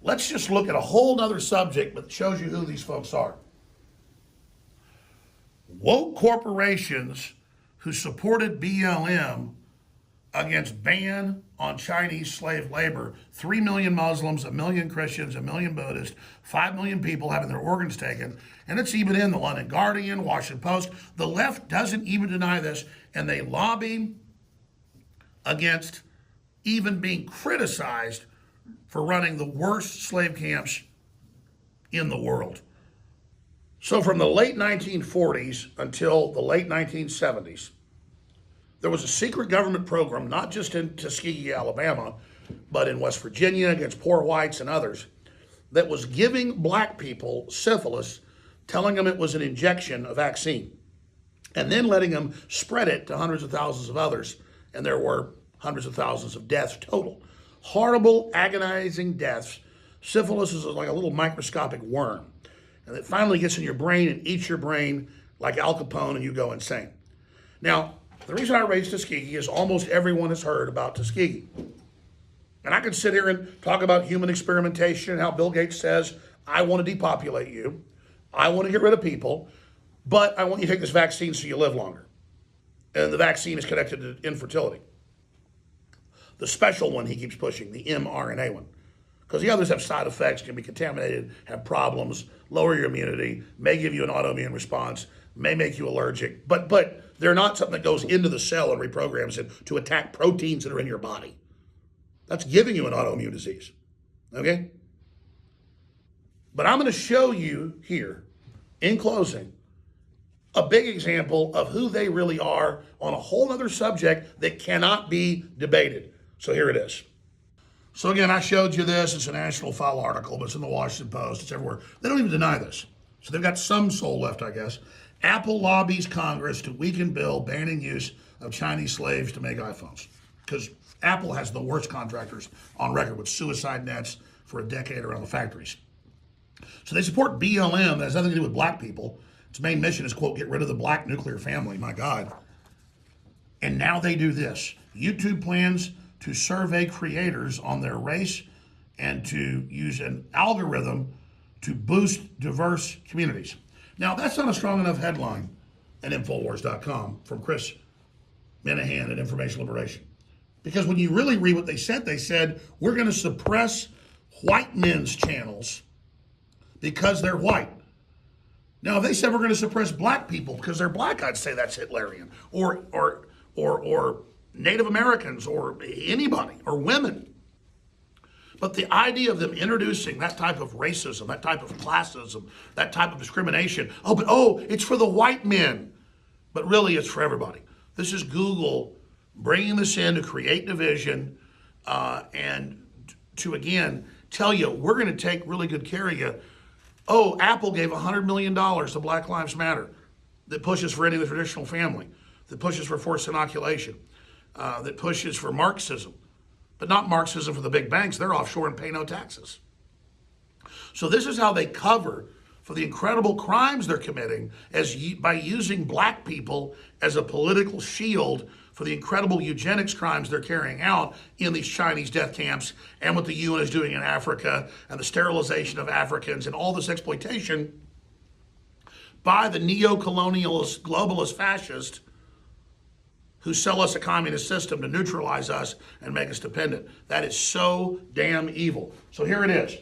Let's just look at a whole other subject that shows you who these folks are. Woke corporations who supported BLM against ban on Chinese slave labor. 3 million Muslims, 1 million Christians, 1 million Buddhists, 5 million people having their organs taken. And it's even in the London Guardian, Washington Post. The left doesn't even deny this, and they lobby against even being criticized for running the worst slave camps in the world. So from the late 1940s until the late 1970s, there was a secret government program, not just in Tuskegee, Alabama, but in West Virginia against poor whites and others, that was giving black people syphilis, telling them it was an injection, a vaccine, and then letting them spread it to hundreds of thousands of others. And there were hundreds of thousands of deaths total. Horrible, agonizing deaths. Syphilis is like a little microscopic worm. And it finally gets in your brain and eats your brain like Al Capone, and you go insane. Now, the reason I raised Tuskegee is almost everyone has heard about Tuskegee. And I could sit here and talk about human experimentation and how Bill Gates says, I want to depopulate you. I want to get rid of people, but I want you to take this vaccine so you live longer. And the vaccine is connected to infertility. The special one he keeps pushing, the mRNA one. Because the others have side effects, can be contaminated, have problems, lower your immunity, may give you an autoimmune response, may make you allergic, but they're not something that goes into the cell and reprograms it to attack proteins that are in your body. That's giving you an autoimmune disease, okay? But I'm going to show you here, in closing, a big example of who they really are on a whole other subject that cannot be debated. So here it is. So again, I showed you this. It's a National File article, but it's in the Washington Post. It's everywhere. They don't even deny this. So they've got some soul left, I guess. Apple lobbies Congress to weaken bill banning use of Chinese slaves to make iPhones. Because Apple has the worst contractors on record with suicide nets for a decade around the factories. So they support BLM. That has nothing to do with black people. Its main mission is, quote, get rid of the black nuclear family. My God. And now they do this. YouTube plans to survey creators on their race and to use an algorithm to boost diverse communities. Now, that's not a strong enough headline at Infowars.com from Chris Minahan at Information Liberation. Because when you really read what they said, we're going to suppress white men's channels because they're white. Now, if they said we're going to suppress black people because they're black, I'd say that's Hitlerian. Or Native Americans, or anybody, or women. But the idea of them introducing that type of racism, that type of classism, that type of discrimination, it's for the white men. But really, it's for everybody. This is Google bringing this in to create division and to, again, tell you, we're going to take really good care of you. Oh, Apple gave $100 million to Black Lives Matter that pushes for ending the traditional family, that pushes for forced inoculation, that pushes for Marxism, but not Marxism for the big banks. They're offshore and pay no taxes. So this is how they cover for the incredible crimes they're committing by using black people as a political shield for the incredible eugenics crimes they're carrying out in these Chinese death camps and what the UN is doing in Africa and the sterilization of Africans and all this exploitation by the neo-colonialist, globalist fascists who sell us a communist system to neutralize us and make us dependent. That is so damn evil. So here it is.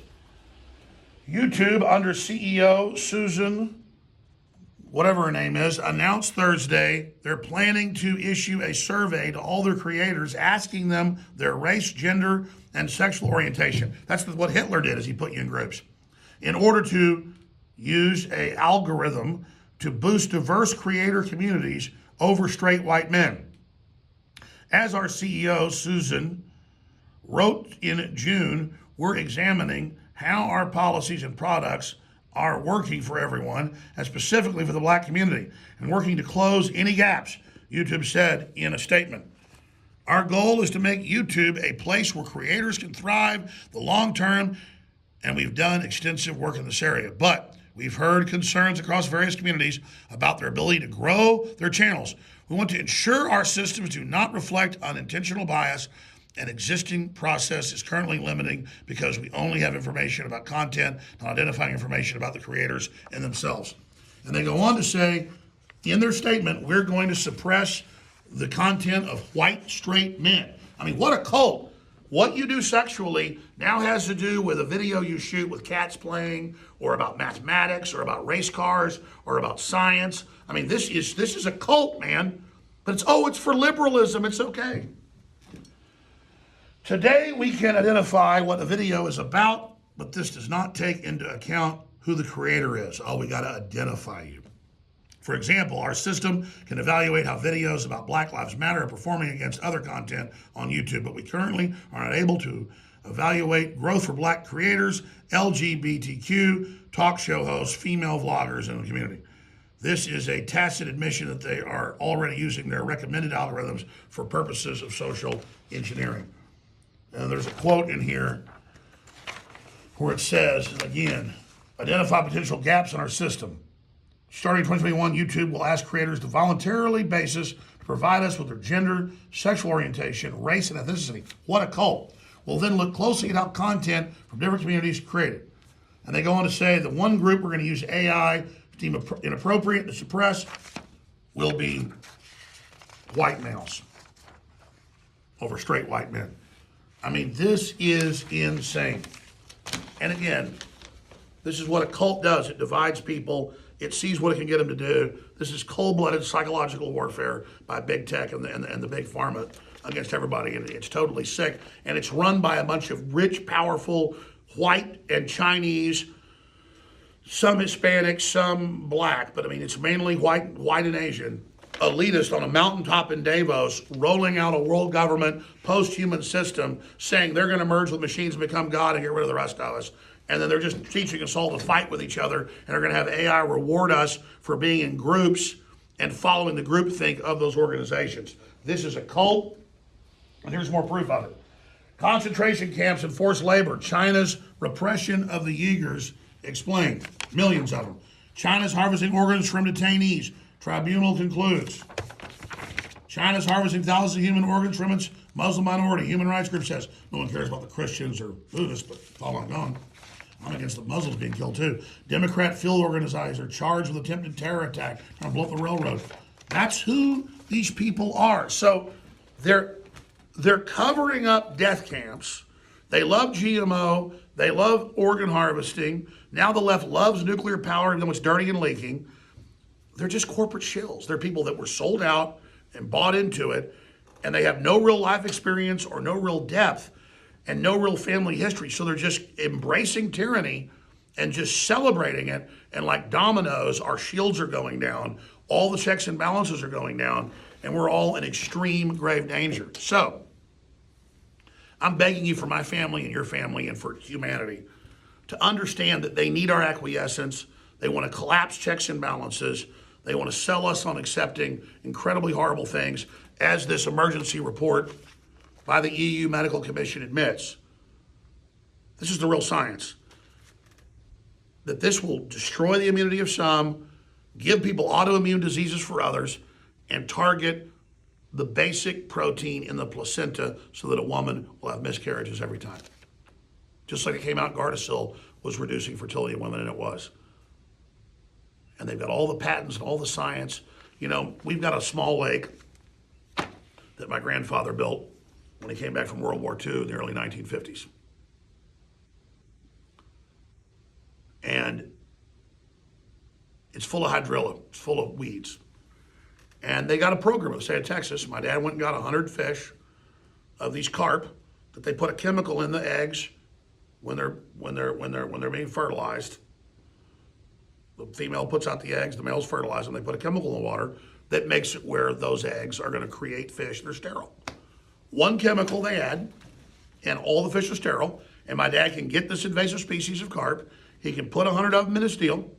YouTube, under CEO Susan, whatever her name is, announced Thursday they're planning to issue a survey to all their creators asking them their race, gender, and sexual orientation. That's what Hitler did, is he put you in groups. In order to use an algorithm to boost diverse creator communities over straight white men. As our CEO, Susan, wrote in June, we're examining how our policies and products are working for everyone, and specifically for the black community, and working to close any gaps, YouTube said in a statement. Our goal is to make YouTube a place where creators can thrive the long term, and we've done extensive work in this area. But We've heard concerns across various communities about their ability to grow their channels. We want to ensure our systems do not reflect unintentional bias. An existing process is currently limiting because we only have information about content, not identifying information about the creators and themselves. And they go on to say, in their statement, we're going to suppress the content of white, straight men. I mean, what a cult. What you do sexually now has to do with a video you shoot with cats playing, or about mathematics, or about race cars, or about science. I mean, this is a cult, man. But it's for liberalism. It's okay. Today, we can identify what the video is about, but this does not take into account who the creator is. Oh, we got to identify you. For example, our system can evaluate how videos about Black Lives Matter are performing against other content on YouTube, but we currently are not able to evaluate growth for Black creators, LGBTQ, talk show hosts, female vloggers in the community. This is a tacit admission that they are already using their recommended algorithms for purposes of social engineering. And there's a quote in here where it says, again, identify potential gaps in our system. Starting 2021, YouTube will ask creators to voluntarily basis to provide us with their gender, sexual orientation, race, and ethnicity. What a cult. We'll then look closely at how content from different communities is created. And they go on to say the one group we're going to use AI to deem inappropriate to suppress will be white males over straight white men. I mean, this is insane. And again, this is what a cult does. It divides people. It sees what it can get them to do. This is cold-blooded psychological warfare by big tech and the big pharma against everybody. And it's totally sick. And it's run by a bunch of rich, powerful, white and Chinese, some Hispanic, some Black, but I mean, it's mainly white and Asian, elitist on a mountaintop in Davos, rolling out a world government post-human system, saying they're going to merge with machines and become God and get rid of the rest of us. And then they're just teaching us all to fight with each other, and are going to have AI reward us for being in groups and following the groupthink of those organizations. This is a cult, and here's more proof of it. Concentration camps and forced labor. China's repression of the Uyghurs explained. Millions of them. China's harvesting organs from detainees. Tribunal concludes. China's harvesting thousands of human organs from its Muslim minority. Human rights group says no one cares about the Christians or Buddhists, but Falun Gong. I'm against the Muslims being killed too. Democrat field organizer charged with attempted terror attack trying to blow up the railroad. That's who these people are. So they're covering up death camps. They love GMO. They love organ harvesting. Now the left loves nuclear power, even though it's dirty and leaking. They're just corporate shills. They're people that were sold out and bought into it, and they have no real life experience or no real depth and no real family history. So they're just embracing tyranny and just celebrating it. And like dominoes, our shields are going down. All the checks and balances are going down, and we're all in extreme grave danger. So I'm begging you for my family and your family and for humanity to understand that they need our acquiescence. They want to collapse checks and balances. They want to sell us on accepting incredibly horrible things, as this emergency report by the EU Medical Commission admits. This is the real science. That this will destroy the immunity of some, give people autoimmune diseases for others, and target the basic protein in the placenta so that a woman will have miscarriages every time. Just like it came out, Gardasil was reducing fertility in women, and it was. And they've got all the patents and all the science. You know, we've got a small lake that my grandfather built when he came back from World War II in the early 1950s. And it's full of hydrilla, it's full of weeds. And they got a program in the state of Texas. My dad went and got 100 fish of these carp that they put a chemical in the eggs when they're being fertilized. The female puts out the eggs, the male's fertilize them. They put a chemical in the water that makes it where those eggs are going to create fish that are sterile. One chemical they add, and all the fish are sterile. And my dad can get this invasive species of carp. He can put 100 of them in his steel,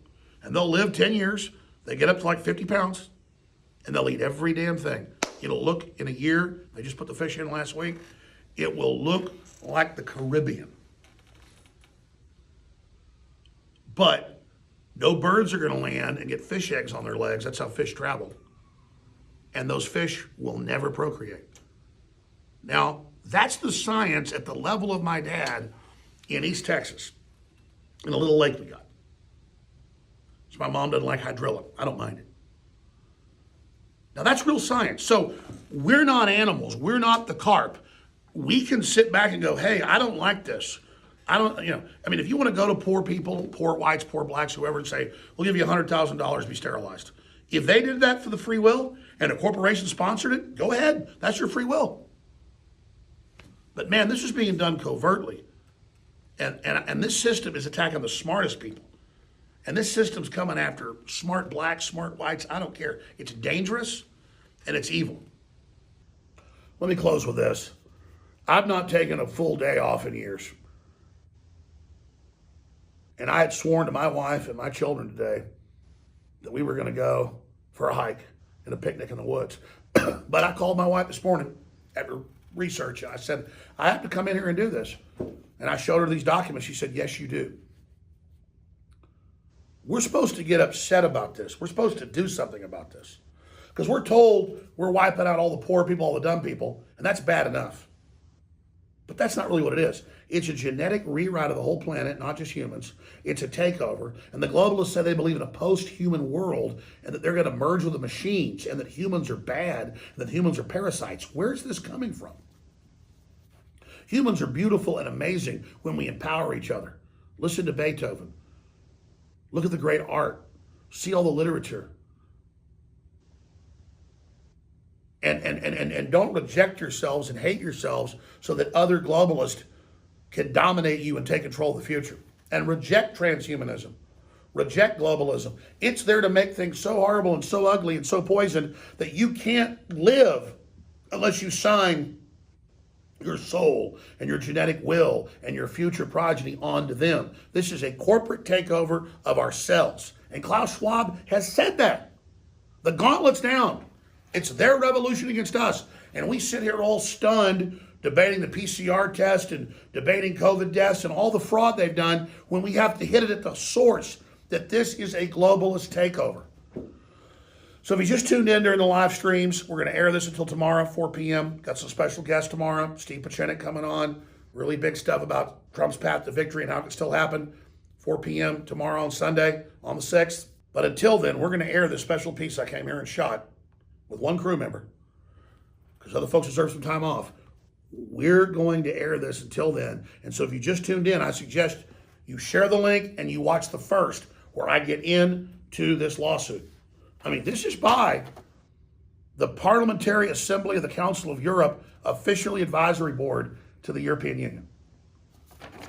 and they'll live 10 years. They get up to like 50 pounds, and they'll eat every damn thing. It'll look, in a year, they just put the fish in last week, it will look like the Caribbean. But No birds are going to land and get fish eggs on their legs. That's how fish travel. And those fish will never procreate. Now, that's the science at the level of my dad in East Texas, in a little lake we got. So my mom doesn't like hydrilla. I don't mind it. Now, that's real science. So we're not animals. We're not the carp. We can sit back and go, hey, I don't like this. If you want to go to poor people, poor whites, poor blacks, whoever, and say, we'll give you $100,000 to be sterilized. If they did that for the free will and a corporation sponsored it, go ahead. That's your free will. But man, this is being done covertly. And this system is attacking the smartest people. And this system's coming after smart blacks, smart whites. I don't care. It's dangerous and it's evil. Let me close with this. I've not taken a full day off in years. And I had sworn to my wife and my children today that we were going to go for a hike and a picnic in the woods. But I called my wife this morning after research. I said, I have to come in here and do this. And I showed her these documents. She said, yes, you do. We're supposed to get upset about this. We're supposed to do something about this. Because we're told we're wiping out all the poor people, all the dumb people, and that's bad enough. But that's not really what it is. It's a genetic rewrite of the whole planet, not just humans. It's a takeover. And the globalists say they believe in a post-human world and that they're going to merge with the machines and that humans are bad and that humans are parasites. Where's this coming from? Humans are beautiful and amazing when we empower each other. Listen to Beethoven. Look at the great art. See all the literature. And don't reject yourselves and hate yourselves so that other globalists can dominate you and take control of the future. And reject transhumanism. Reject globalism. It's there to make things so horrible and so ugly and so poisoned that you can't live unless you sign your soul and your genetic will and your future progeny onto them. This is a corporate takeover of our cells. And Klaus Schwab has said that. The gauntlet's down. It's their revolution against us. And we sit here all stunned debating the PCR test and debating COVID deaths and all the fraud they've done when we have to hit it at the source that this is a globalist takeover. So if you just tuned in during the live streams, we're going to air this until tomorrow, 4 p.m. Got some special guests tomorrow. Steve Pachenik coming on. Really big stuff about Trump's path to victory and how it can still happen. 4 p.m. tomorrow on Sunday on the 6th. But until then, we're going to air this special piece I came here and shot with one crew member because other folks deserve some time off. We're going to air this until then. And so if you just tuned in, I suggest you share the link and you watch the first where I get into this lawsuit. I mean, this is by the Parliamentary Assembly of the Council of Europe, officially advisory board to the European Union,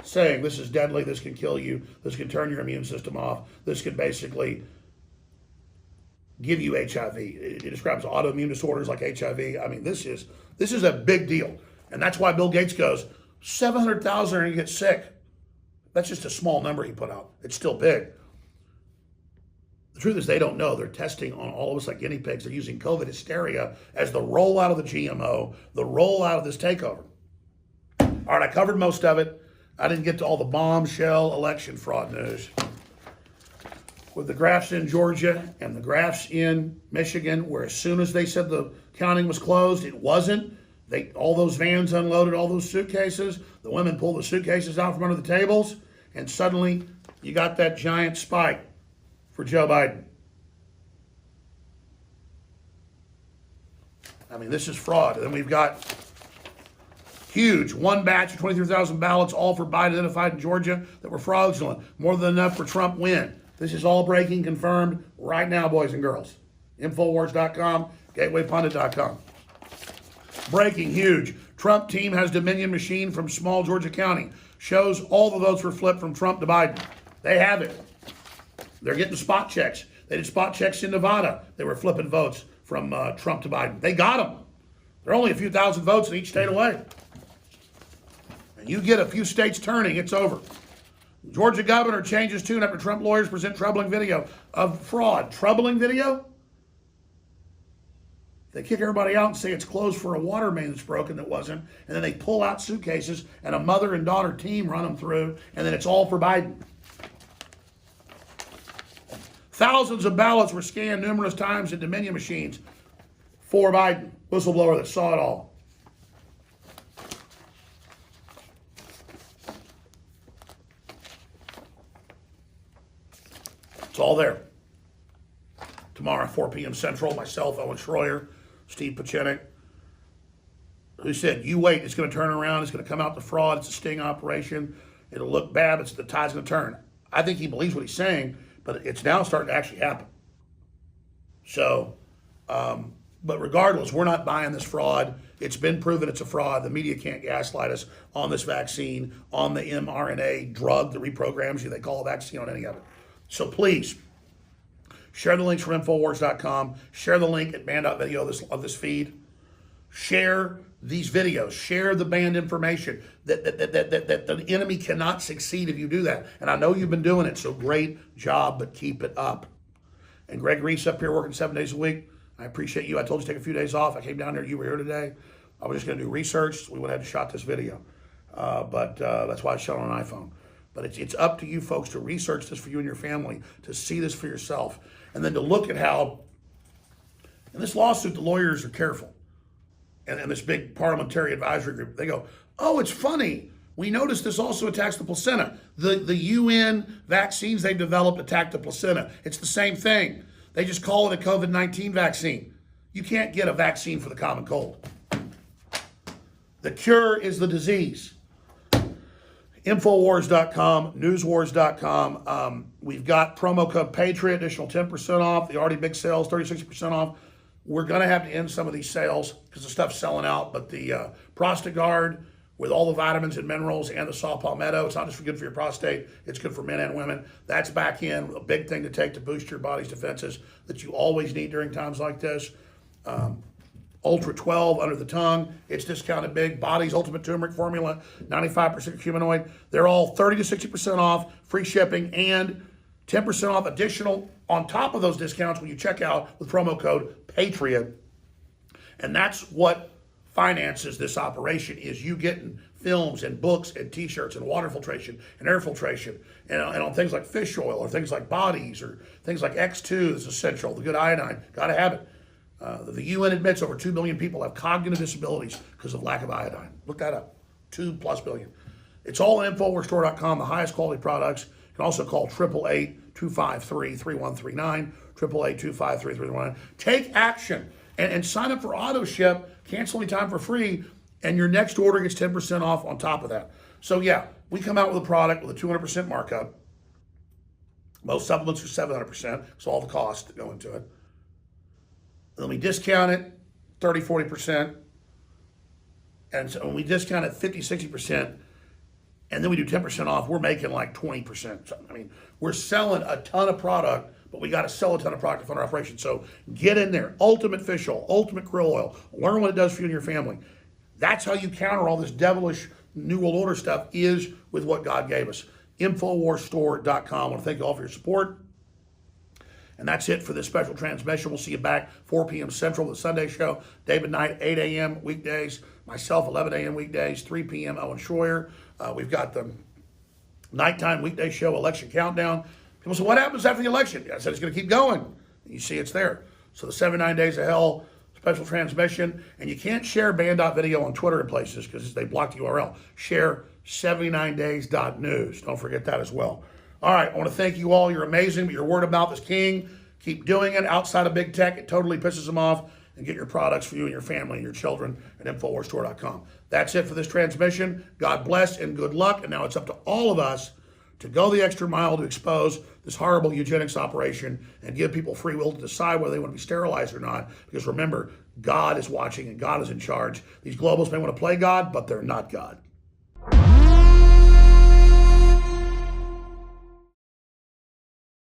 saying this is deadly, this can kill you, this can turn your immune system off, this can basically give you HIV. It describes autoimmune disorders like HIV. I mean, this is a big deal. And that's why Bill Gates goes, 700,000 are going to get sick. That's just a small number he put out. It's still big. The truth is they don't know. They're testing on all of us like guinea pigs. They're using COVID hysteria as the rollout of the GMO, the rollout of this takeover. All right, I covered most of it. I didn't get to all the bombshell election fraud news. With the graphs in Georgia and the graphs in Michigan, where as soon as they said the counting was closed, it wasn't. All those vans unloaded all those suitcases. The women pulled the suitcases out from under the tables, and suddenly you got that giant spike for Joe Biden. I mean, this is fraud. And then we've got huge, one batch of 23,000 ballots, all for Biden identified in Georgia that were fraudulent. More than enough for Trump win. This is all breaking, confirmed right now, boys and girls. Infowars.com, gatewaypundit.com. Breaking, huge. Trump team has Dominion machine from small Georgia County. Shows all the votes were flipped from Trump to Biden. They have it. They're getting spot checks. They did spot checks in Nevada. They were flipping votes from Trump to Biden. They got them. They're only a few thousand votes in each state away. And you get a few states turning, it's over. Georgia governor changes tune after Trump lawyers present troubling video of fraud. Troubling video? They kick everybody out and say it's closed for a water main that's broken that wasn't. And then they pull out suitcases and a mother and daughter team run them through. And then it's all for Biden. Thousands of ballots were scanned numerous times in Dominion machines for Biden. Whistleblower that saw it all. It's all there. Tomorrow, 4 p.m. Central, myself, Owen Schroyer, Steve Pachenik, who said, you wait, it's going to turn around, it's going to come out the fraud, it's a sting operation, it'll look bad, but the tide's going to turn. I think he believes what he's saying, but it's now starting to actually happen. So, but regardless, we're not buying this fraud. It's been proven it's a fraud. The media can't gaslight us on this vaccine, on the mRNA drug that reprograms you. They call a vaccine on any of it. So please, share the links from Infowars.com. Share the link at banned.video of this feed. Share these videos. Share the banned information. That the enemy cannot succeed if you do that. And I know you've been doing it, so great job, but keep it up. And Greg Reese up here working 7 days a week. I appreciate you. I told you to take a few days off. I came down there. You were here today. I was just going to do research. So we went ahead and shot this video. But that's why I shot on an iPhone. But it's up to you folks to research this for you and your family, to see this for yourself, and then to look at how, in this lawsuit, the lawyers are careful. And this big parliamentary advisory group, they go, oh, it's funny. We noticed this also attacks the placenta. The UN vaccines they've developed attack the placenta. It's the same thing. They just call it a COVID-19 vaccine. You can't get a vaccine for the common cold. The cure is the disease. Infowars.com, newswars.com. We've got promo code Patriot, additional 10% off. The already big sales, 36% off. We're going to have to end some of these sales because the stuff's selling out. But the ProstaGuard with all the vitamins and minerals and the saw palmetto, it's not just good for your prostate, it's good for men and women. That's back in, a big thing to take to boost your body's defenses that you always need during times like this. Ultra 12 under the tongue, it's discounted big. Body's Ultimate Turmeric Formula, 95% humanoid. They're all 30 to 60% off, free shipping, and 10% off additional on top of those discounts when you check out with promo code PATRIOT. And that's what finances this operation, is you getting films and books and t-shirts and water filtration and air filtration and on things like fish oil or things like bodies or things like X2 that's essential, the good iodine, gotta have it. The UN admits over 2 billion people have cognitive disabilities because of lack of iodine. Look that up, 2+ billion. It's all at InfoWarsStore.com, the highest quality products. You can also call 888-253-3139, 888-253-3139. Take action and sign up for auto ship, cancel any time for free, and your next order gets 10% off on top of that. So yeah, we come out with a product with a 200% markup. Most supplements are 700%, so all the costs that go into it. Then we discount it 30, 40%. And so when we discount it 50, 60%, and then we do 10% off, we're making like 20%. So, I mean, we're selling a ton of product, but we got to sell a ton of product to fund our operation. So get in there. Ultimate Fish Oil, Ultimate Krill Oil. Learn what it does for you and your family. That's how you counter all this devilish New World Order stuff, is with what God gave us. InfoWarsStore.com. I want to thank you all for your support. And that's it for this special transmission. We'll see you back 4 p.m. Central, the Sunday show. David Knight, 8 a.m. weekdays. Myself, 11 a.m. weekdays. 3 p.m. Owen Schroyer. We've got the nighttime weekday show, Election Countdown. People say, what happens after the election? I said, it's going to keep going. And you see it's there. So the 79 Days of Hell special transmission. And you can't share band.video on Twitter and places because they blocked the URL. Share 79days.news. Don't forget that as well. All right, I want to thank you all. You're amazing, but your word of mouth is king. Keep doing it. Outside of big tech, it totally pisses them off. And get your products for you and your family and your children at InfoWarsStore.com. That's it for this transmission. God bless and good luck. And now it's up to all of us to go the extra mile to expose this horrible eugenics operation and give people free will to decide whether they want to be sterilized or not. Because remember, God is watching and God is in charge. These globalists may want to play God, but they're not God.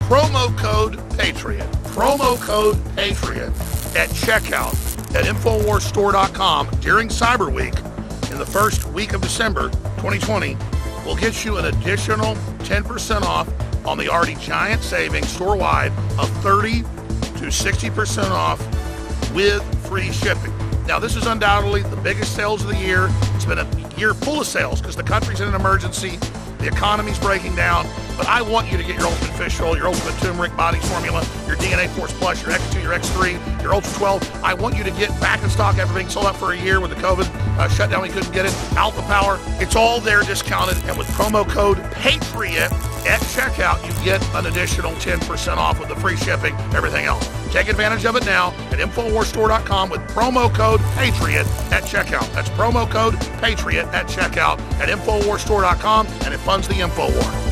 Promo code Patriot. Promo code Patriot at checkout at InfoWarsStore.com during Cyber Week in the first week of December 2020 will get you an additional 10% off on the already giant savings store-wide of 30 to 60% off with free shipping. Now, this is undoubtedly the biggest sales of the year. It's been a year full of sales because the country's in an emergency, the economy's breaking down, But I want you to get your Ultimate Fish Oil, your Ultimate Turmeric Body Formula, your DNA Force Plus, your X2, your X3, your Ultra 12. I want you to get back in stock after being sold out for a year with the COVID shutdown. We couldn't get it. Alpha Power, it's all there discounted. And with promo code PATRIOT at checkout, you get an additional 10% off with the free shipping, everything else. Take advantage of it now at InfoWarsStore.com with promo code PATRIOT at checkout. That's promo code PATRIOT at checkout at InfoWarsStore.com, and it funds the InfoWar.